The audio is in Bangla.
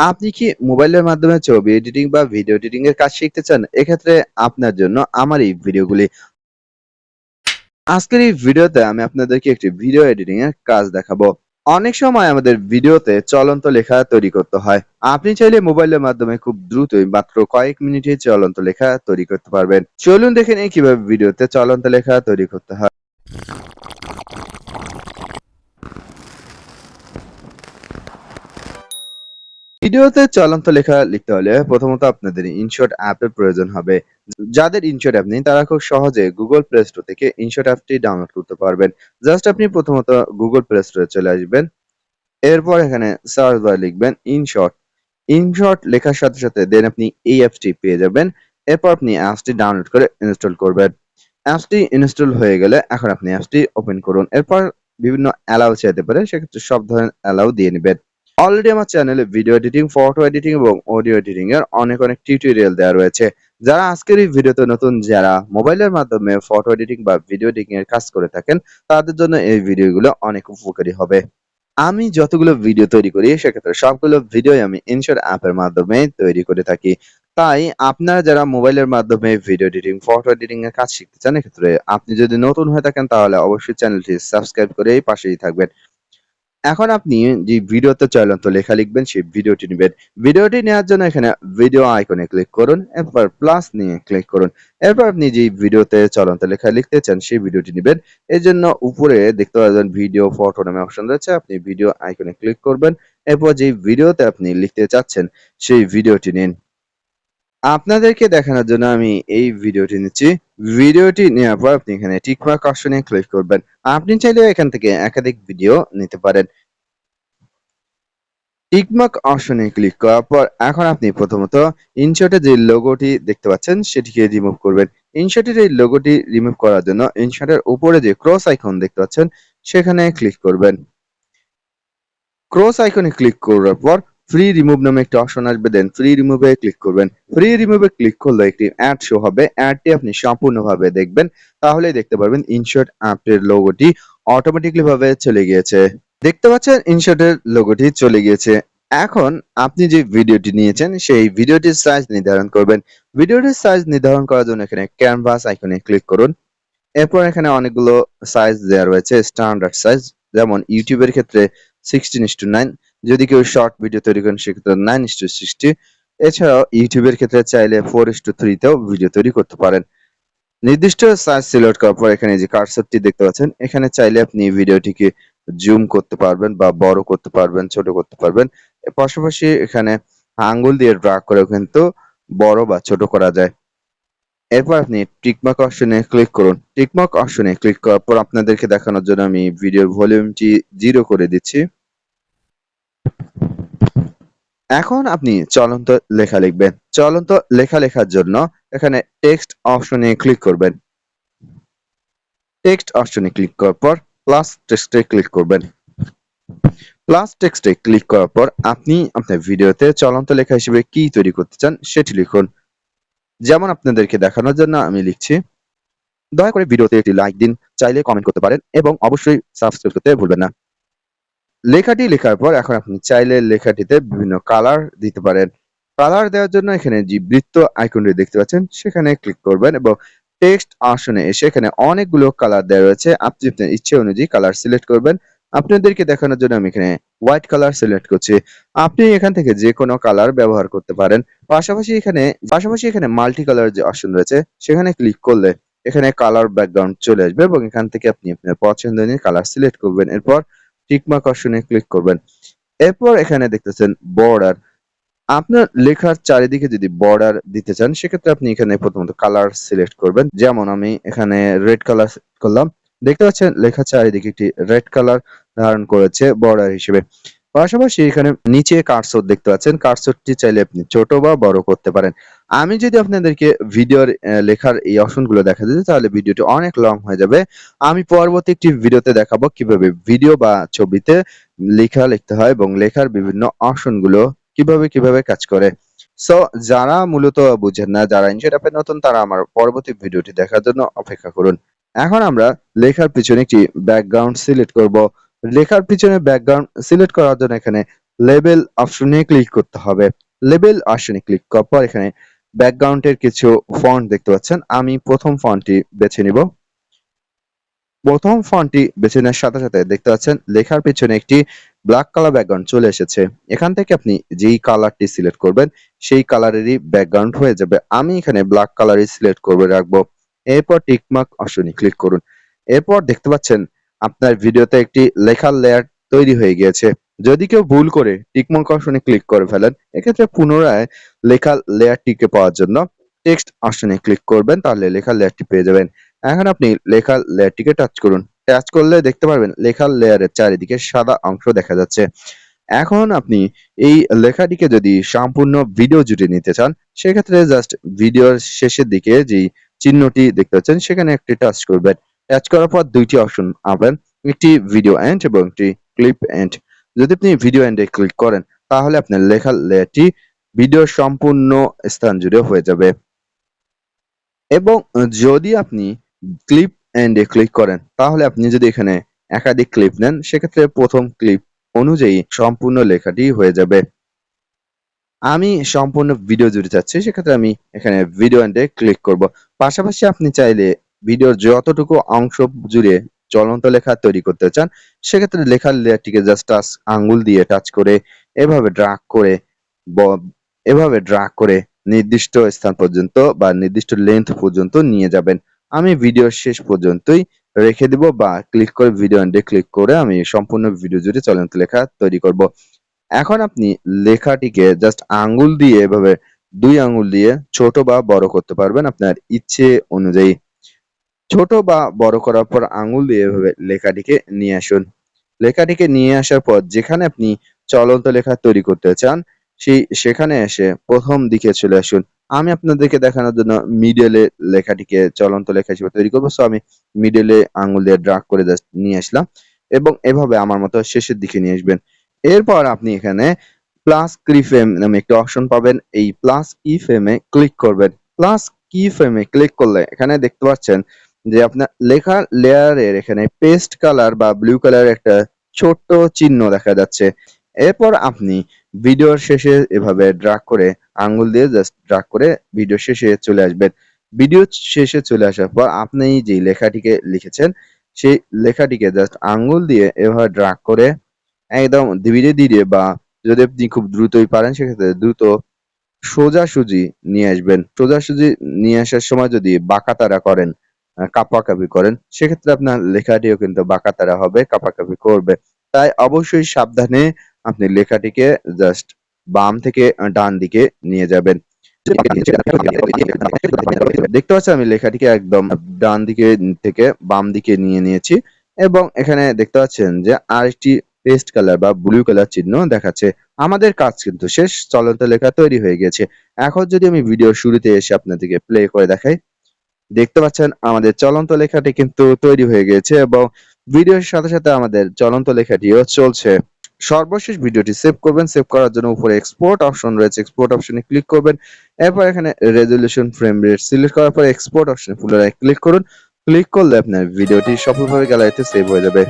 আপনি কি মোবাইলের মাধ্যমে ছবি এডিটিং বা ভিডিও এডিটিং এর কাজ শিখতে চান? এক্ষেত্রে আপনার জন্য আমার এই ভিডিওগুলি। আজকের এই ভিডিওতে আমি আপনাদেরকে একটি ভিডিও এডিটিং এর কাজ দেখাবো। অনেক সময় আমাদের ভিডিওতে চলন্ত লেখা তৈরি করতে হয়। আপনি চাইলে মোবাইলের মাধ্যমে খুব দ্রুতই মাত্র কয়েক মিনিটে চলন্ত লেখা তৈরি করতে পারবেন। চলুন দেখে নিই কিভাবে ভিডিওতে চলন্ত লেখা তৈরি করতে হয়। ভিডিওতে চলন্ত লেখা লিখতে হলে প্রথমত আপনাদের ইনশট অ্যাপের প্রয়োজন হবে। যাদের ইনশট অ্যাপ নেই তারা খুব সহজে গুগল প্লে স্টোর থেকে ইনশট অ্যাপটি ডাউনলোড করতে পারবেন। জাস্ট আপনি প্রথমত গুগল প্লে স্টোরে চলে আসবেন। এরপর এখানে সার্চ বারে লিখবেন ইনশট। ইনশট লেখার সাথে সাথে দেন আপনি এই অ্যাপসটি পেয়ে যাবেন। এরপর আপনি অ্যাপসটি ডাউনলোড করে ইনস্টল করবেন। অ্যাপসটি ইনস্টল হয়ে গেলে এখন আপনি অ্যাপসটি ওপেন করুন। এরপর বিভিন্ন অ্যালাউ চাইতে পারে, সেক্ষেত্রে সব ধরনের অ্যালাউ দিয়ে নিবেন। অলরেডি আমার চ্যানেলে ভিডিও এডিটিং, ফটো এডিটিং এবং অডিও এডিটিং এর অনেক টিউটোরিয়াল দেওয়া রয়েছে। যারা আজকের এই ভিডিওতে নতুন, যারা মোবাইলের মাধ্যমে ফটো এডিটিং বা ভিডিও এডিটিং এর কাজ করে থাকেন, তাদের জন্য এই ভিডিওগুলো অনেক উপকারী হবে। আমি যতগুলো ভিডিও তৈরি করি সেক্ষেত্রে সবগুলো ভিডিওই আমি ইনশট অ্যাপের মাধ্যমে তৈরি করে থাকি। তাই আপনারা যারা মোবাইলের মাধ্যমে ভিডিও এডিটিং, ফটো এডিটিং এর কাজ শিখতে চান, এক্ষেত্রে আপনি যদি নতুন হয়ে থাকেন তাহলে অবশ্যই চ্যানেলটি সাবস্ক্রাইব করে পাশেই থাকবেন। এখন আপনি যে ভিডিওতে চলন্ত লেখা লিখবেন সেই ভিডিওটি নিবেন। ভিডিওটি নেওয়ার জন্য এখানে ভিডিও আইকনে ক্লিক করুন, এরপর প্লাস নিয়ে ক্লিক করুন। এরপর আপনি যে ভিডিওতে চলন্ত লেখা লিখতে চান সেই ভিডিওটি নিবেন। এজন্য উপরে দেখতে পাবেন ভিডিও, ফটো নামে অপশন রয়েছে। আপনি ভিডিও আইকনে ক্লিক করবেন। এরপর যে ভিডিওতে আপনি লিখতে চাচ্ছেন সেই ভিডিওটি নিন। আপনাদেরকে দেখানোর জন্য আমি এই ভিডিওটি নিচ্ছি। ভিডিওটি নেওয়ার পর আপনি এখানে টিকমার্ক অপশনে ক্লিক করবেন। আপনি চাইলে এখান থেকে একাধিক ভিডিও নিতে পারেন। টিকমার্ক অপশনে ক্লিক করার পর এখন আপনি প্রথমত ইনশটে যে লোগোটি দেখতে পাচ্ছেন সেটিকে রিমুভ করবেন। ইনশটের এই লোগোটি রিমুভ করার জন্য ইনশটের উপরে যে ক্রস আইকন দেখতে পাচ্ছেন সেখানে ক্লিক করবেন। ক্রস আইকনে ক্লিক করার পর ফ্রি রিমুভ নামে একটা অপশন আসবে, দেন ফ্রি রিমুভে ক্লিক করবেন। ফ্রি রিমুভে ক্লিক করলে একটি অ্যাড শো হবে। অ্যাডটি আপনি সম্পূর্ণভাবে দেখবেন, তাহলেই দেখতে পারবেন ইনশট অ্যাপের লোগোটি অটোমেটিক্যালি ভাবে চলে গিয়েছে। দেখতে পাচ্ছেন ইনশটের লোগোটি চলে গিয়েছে। এখন আপনি যে ভিডিওটি নিয়েছেন সেই ভিডিওটির সাইজ নির্ধারণ করবেন। ভিডিওটির সাইজ নির্ধারণ করার জন্য এখানে ক্যানভাস আইকনে ক্লিক করুন। এরপর এখানে অনেকগুলো সাইজ দেওয়া রয়েছে, স্ট্যান্ডার্ড সাইজ। যেমন ইউটিউবের ক্ষেত্রে 16:9, যদি কেউ শর্ট ভিডিও তৈরি করেন সেক্ষেত্রে 9:60। এছাড়াও ইউটিউবের ক্ষেত্রে চাইলে 4:3 তেও ভিডিও তৈরি করতে পারেন। নির্দিষ্ট সাইজ সিলেক্ট করার পর এখানে যে কার্সরটি দেখতে পাচ্ছেন, এখানে চাইলে আপনি ভিডিওটিকে জুম করতে পারবেন বা বড় করতে পারবেন, ছোট করতে পারবেন। এর পাশাপাশি এখানে আঙ্গুল দিয়ে ড্র্যাগ করেও কিন্তু বড় বা ছোট করা যায়। এরপর আপনি টিকমার্ক অপশনে ক্লিক করুন। টিকমার্ক অপশনে ক্লিক করার পর আপনাদেরকে দেখানোর জন্য আমি ভিডিওর ভলিউমটি 0 করে দিচ্ছি। এখন আপনি চলন্ত লেখা লিখবেন। চলন্ত লেখা লেখার জন্য এখানে টেক্সট অপশনে ক্লিক করবেন। টেক্সট অপশনে ক্লিক করার পর প্লাস টেক্সটে ক্লিক করবেন। প্লাস টেক্সটে ক্লিক করার পর আপনি আপনার ভিডিওতে চলন্ত লেখা হিসেবে কি তৈরি করতে চান সেটি লিখুন। যেমন আপনাদেরকে দেখানোর জন্য আমি লিখছি, দয়া করে ভিডিওতে একটি লাইক দিন, চাইলে কমেন্ট করতে পারেন এবং অবশ্যই সাবস্ক্রাইব করতে ভুলবেন না। লেখাটি লেখার পর এখন আপনি চাইলে লেখাটিতে বিভিন্ন কালার দিতে পারেন। কালার দেওয়ার জন্য এখানে যে বৃত্ত আইকনটি দেখতে পাচ্ছেন সেখানে ক্লিক করবেন এবং টেক্সট অপশনে এসে এখানে অনেকগুলো কালার দেওয়া রয়েছে। আপনি আপনার ইচ্ছে অনুযায়ী কালার সিলেক্ট করবেন। আপনাদেরকে দেখানোর জন্য আমি এখানে হোয়াইট কালার সিলেক্ট করছি। আপনি এখান থেকে যে কোনো কালার ব্যবহার করতে পারেন। পাশাপাশি এখানে মাল্টি কালার যে অপশন রয়েছে সেখানে ক্লিক করলে এখানে কালার ব্যাকগ্রাউন্ড চলে আসবে এবং এখান থেকে আপনি আপনার পছন্দ অনুযায়ী কালার সিলেক্ট করবেন। এরপর টিকমার্ক অপশনে ক্লিক করবেন। এরপর এখানে দেখতেছেন বর্ডার। আপনার লেখার চারিদিকে যদি বর্ডার দিতে চান সেক্ষেত্রে আপনি এখানে প্রথমত কালার সিলেক্ট করবেন। যেমন আমি এখানে রেড কালার সিলেক্ট করলাম। দেখতে পাচ্ছেন লেখার চারিদিকে একটি রেড কালার ধারণ করেছে বর্ডার হিসেবে। পাশাপাশি এখানে নিচে কার্সর দেখতে পাচ্ছেন। কার্সরটি চাইলে আপনি ছোট বা বড় করতে পারেন। আমি যদি আপনাদেরকে ভিডিওর লেখার এই অপশনগুলো দেখা দিই তাহলে ভিডিওটি অনেক লং হয়ে যাবে। আমি পরবর্তী একটি ভিডিওতে দেখাবো কিভাবে ভিডিও বা ছবিতে লেখা লিখতে হয় এবং লেখার বিভিন্ন অপশনগুলো কিভাবে কাজ করে। সো যারা মূলত বুঝেন না, যারা ইনশট অ্যাপে নতুন, তারা আমার পরবর্তী ভিডিওটি দেখার জন্য অপেক্ষা করুন। এখন আমরা লেখার পিছনে একটি ব্যাকগ্রাউন্ড সিলেক্ট করব। লেখার পিছনে ব্যাকগ্রাউন্ড সিলেক্ট করার জন্য এখানে লেবেল অপশনে ক্লিক করতে হবে। লেবেল অপশনে ক্লিক করার পর এখানে ব্যাকগ্রাউন্ডের কিছু ফন্ট দেখতে পাচ্ছেন। আমি প্রথম ফন্টটি বেছে নিব। প্রথম ফন্টটি বেছে নেওয়ার সাথে সাথে দেখতে পাচ্ছেন লেখার পেছনে একটি ব্ল্যাক কালার ব্যাকগ্রাউন্ড চলে এসেছে। এখান থেকে আপনি যেই কালারটি সিলেক্ট করবেন সেই কালারেরই ব্যাকগ্রাউন্ড হয়ে যাবে। আমি এখানে ব্ল্যাক কালারই সিলেক্ট করে রাখবো। এরপর টিকমার্ক অপশনে ক্লিক করুন। এরপর দেখতে পাচ্ছেন আপনার ভিডিওতে একটি লেখার লেয়ার তৈরি হয়ে গিয়েছে। যদি কেউ ভুল করে টিকমার্ক অপশনে ক্লিক করে ফেলেন, এক্ষেত্রে পুনরায় লেখার লেয়ারটিকে পাওয়ার জন্য টেক্সট অপশনে ক্লিক করবেন, তাহলে লেখার লেয়ারটি পেয়ে যাবেন। এখন আপনি লেখার লেয়ারটিকে টাচ করুন। টাচ করলে দেখতে পারবেন লেখার লেয়ারের চারিদিকে সাদা অংশ দেখা যাচ্ছে। এখন আপনি এই লেখাটিকে যদি সম্পূর্ণ ভিডিও জুড়ে নিতে চান, সেক্ষেত্রে জাস্ট ভিডিওর শেষের দিকে যেই চিহ্নটি দেখতে পাচ্ছেন সেখানে একটি টাচ করবেন। টাচ করার পর ২ টি অপশন পাবেন। একটি ভিডিও এন্ড এবং একটি ক্লিপ এন্ড। যদি আপনি ভিডিও এন্ডে ক্লিক করেন, তাহলে আপনার লেখার লেয়ারটি ভিডিওর সম্পূর্ণ স্থান জুড়ে হয়ে যাবে। এবং যদি আপনি ক্লিপ এন্ডে ক্লিক করেন, তাহলে আপনি যদি এখানে একাধিক ক্লিপ নেন, সেক্ষেত্রে প্রথম ক্লিপ অনুযায়ী সম্পূর্ণ লেখাটি হয়ে যাবে। আমি সম্পূর্ণ ভিডিও জুড়ে চাচ্ছি, সেক্ষেত্রে আমি এখানে ভিডিও এন্ডে ক্লিক করব। পাশাপাশি আপনি চাইলে ভিডিওর যতটুকু অংশ জুড়ে চলন্ত লেখা তৈরি করতে চান, সেক্ষেত্রে লেখার লেয়ারটিকে জাস্ট আঙ্গুল দিয়ে টাচ করে এভাবে ড্রাগ করে ব এভাবে ড্রাগ করে নির্দিষ্ট স্থান পর্যন্ত বা নির্দিষ্ট লেন্থ পর্যন্ত নিয়ে যাবেন। আমি ভিডিওর শেষ পর্যন্তই রেখে দিব বা ক্লিক করে ভিডিও এন্ডে ক্লিক করে আমি সম্পূর্ণ ভিডিও জুড়ে চলন্ত লেখা তৈরি করব। এখন আপনি লেখাটিকে জাস্ট আঙ্গুল দিয়ে এভাবে ২ আঙ্গুল দিয়ে ছোট বা বড় করতে পারবেন আপনার ইচ্ছে অনুযায়ী। ছোট বা বড় করার পর আঙ্গুল দিয়ে এভাবে লেখাটিকে নিয়ে আসুন। লেখাটিকে নিয়ে আসার পর যেখানে আপনি চলন্ত লেখা তৈরি করতে চান, সেখানে এসে ১ম দিকে চলে আসুন। আমি আপনাদেরকে দেখানোর জন্য মিডলে লেখাটিকে চলন্ত লেখা হিসেবে তৈরি করব। সো আমি মিডলে আঙ্গুল দিয়ে ড্রাগ করে জাস্ট নিয়ে আসলাম এবং এভাবে আমার মতো শেষের দিকে নিয়ে আসবেন। এরপর আপনি এখানে প্লাস কিফ্রেম নামে একটি অপশন পাবেন। এই প্লাস কিফ্রেমে ক্লিক করবেন। প্লাস কিফ্রেমে ক্লিক করলে এখানে দেখতে পাচ্ছেন যে আপনার লেখার লেয়ারের এখানে পেস্ট কালার বা ব্লু কালারের একটা ছোট্ট চিহ্ন দেখা যাচ্ছে। এরপর আপনি ভিডিওর শেষে এভাবে ড্রাগ করে আঙ্গুল দিয়ে জাস্ট ড্রাগ করে ভিডিও শেষে চলে আসবেন। ভিডিও শেষে চলে আসার পর আপনি যে লেখাটিকে লিখেছেন, সেই লেখাটিকে জাস্ট আঙ্গুল দিয়ে এভাবে ড্রাগ করে একদম ধীরে ধীরে বা যদি আপনি খুব দ্রুতই পারেন, সেক্ষেত্রে দ্রুত সোজাসুজি নিয়ে আসবেন। সোজাসুজি নিয়ে আসার সময় যদি বাঁকাতারা করেন, কাঁপাকাঁপি করেন, সেক্ষেত্রে আপনার লেখাটিও কিন্তু বাঁকাতারা হবে, কাঁপাকাঁপি করবে। তাই অবশ্যই সাবধানে আপনি লেখাটিকে জাস্ট বাম থেকে ডান দিকে নিয়ে যাবেন। দেখতে পাচ্ছেন আমি লেখাটিকে একদম ডান দিকে থেকে বাম দিকে নিয়ে নিয়েছি এবং এখানে দেখতে পাচ্ছেন যে আরেকটি পেস্ট কালার বা ব্লু কালার চিহ্ন দেখাচ্ছে। আমাদের কাজ কিন্তু শেষ, চলন্ত লেখা তৈরি হয়ে গেছে। এখন যদি আমি ভিডিওর শুরুতে এসে আপনাদেরকে প্লে করে দেখাই, দেখতে পাচ্ছেন আমাদের চলন্ত লেখাটি কিন্তু তৈরি হয়ে গিয়েছে এবং ভিডিওর সাথে সাথে আমাদের চলন্ত লেখাটিও চলছে। সর্বশেষ ভিডিওটি সেভ করবেন। সেভ করার জন্য উপরে এক্সপোর্ট অপশন রয়েছে, এক্সপোর্ট অপশনে ক্লিক করবেন। এরপর এখানে রেজোলিউশন ফ্রেম রেট সিলেক্ট করার পর এক্সপোর্ট অপশনে পুনরায় ক্লিক করুন। ক্লিক করলে আপনার ভিডিওটি সফলভাবে গ্যালারিতে সেভ হয়ে যাবে।